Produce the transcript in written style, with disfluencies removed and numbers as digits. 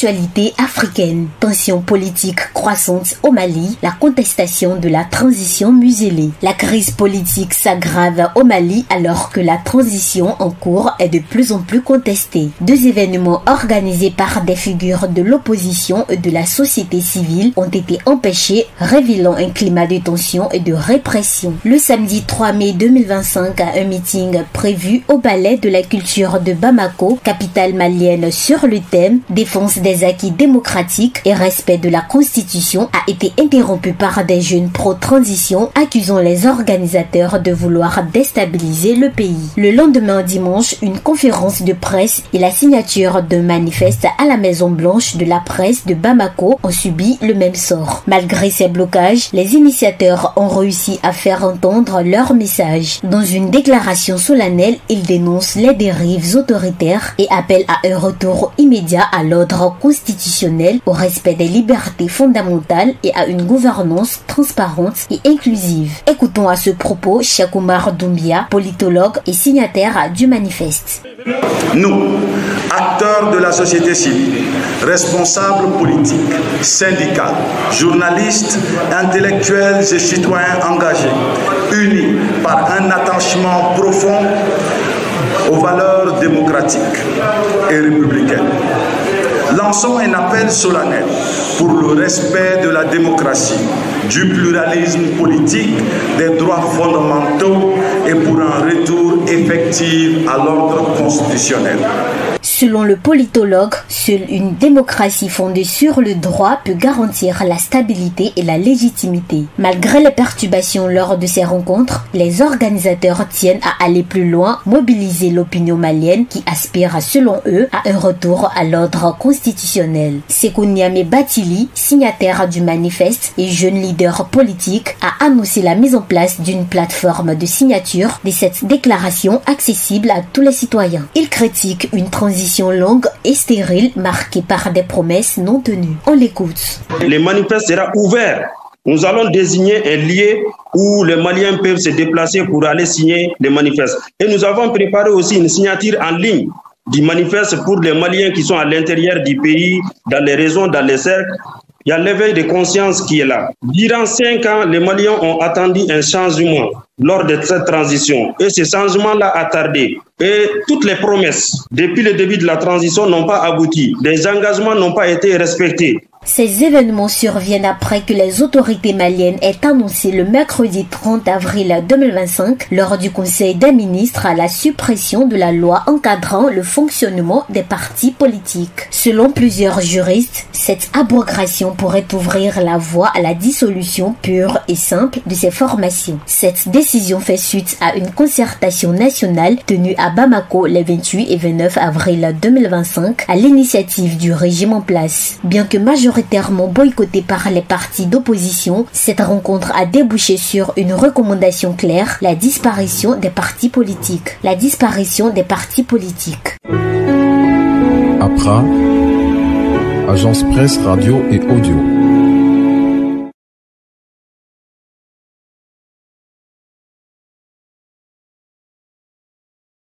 Actualité africaine, tensions politiques croissantes au Mali, la contestation de la transition muselée. La crise politique s'aggrave au Mali alors que la transition en cours est de plus en plus contestée. Deux événements organisés par des figures de l'opposition et de la société civile ont été empêchés, révélant un climat de tension et de répression. Le samedi 3 mai 2025, un meeting prévu au Palais de la Culture de Bamako, capitale malienne, sur le thème « Défense des acquis démocratiques et respect de la Constitution » a été interrompu par des jeunes pro-transition accusant les organisateurs de vouloir déstabiliser le pays. Le lendemain dimanche, une conférence de presse et la signature d'un manifeste à la Maison Blanche de la presse de Bamako ont subi le même sort. Malgré ces blocages, les initiateurs ont réussi à faire entendre leur message. Dans une déclaration solennelle, ils dénoncent les dérives autoritaires et appellent à un retour immédiat à l'ordre constitutionnel, au respect des libertés fondamentales et à une gouvernance transparente et inclusive. Écoutons à ce propos Cheikh Oumar Doumbia, politologue et signataire du manifeste. Nous, acteurs de la société civile, responsables politiques, syndicats, journalistes, intellectuels et citoyens engagés, unis par un attachement profond aux valeurs démocratiques et républicaines, lançons un appel solennel pour le respect de la démocratie, du pluralisme politique, des droits fondamentaux et pour un retour effectif à l'ordre constitutionnel. Selon le politologue, seule une démocratie fondée sur le droit peut garantir la stabilité et la légitimité. Malgré les perturbations lors de ces rencontres, les organisateurs tiennent à aller plus loin, mobiliser l'opinion malienne qui aspire selon eux à un retour à l'ordre constitutionnel. Sékou Niamé Batili, signataire du manifeste et jeune leader politique, a annoncé la mise en place d'une plateforme de signature de cette déclaration accessible à tous les citoyens. Il critique une transition longue et stérile marquée par des promesses non tenues. On l'écoute. Le manifeste sera ouvert. Nous allons désigner un lieu où les Maliens peuvent se déplacer pour aller signer les manifestes. Et nous avons préparé aussi une signature en ligne du manifeste pour les Maliens qui sont à l'intérieur du pays, dans les régions, dans les cercles. Il y a l'éveil de conscience qui est là. Durant 5 ans, les Maliens ont attendu un changement lors de cette transition. Et ce changement-là a tardé. Et toutes les promesses, depuis le début de la transition, n'ont pas abouti. Les engagements n'ont pas été respectés. Ces événements surviennent après que les autorités maliennes aient annoncé le mercredi 30 avril 2025, lors du Conseil des ministres, à la suppression de la loi encadrant le fonctionnement des partis politiques. Selon plusieurs juristes, cette abrogation pourrait ouvrir la voie à la dissolution pure et simple de ces formations. Cette décision fait suite à une concertation nationale tenue à Bamako les 28 et 29 avril 2025 à l'initiative du régime en place. Bien que majoritairement boycottée par les partis d'opposition, cette rencontre a débouché sur une recommandation claire: la disparition des partis politiques. La disparition des partis politiques. APRA, Agence Presse, Radio et Audio.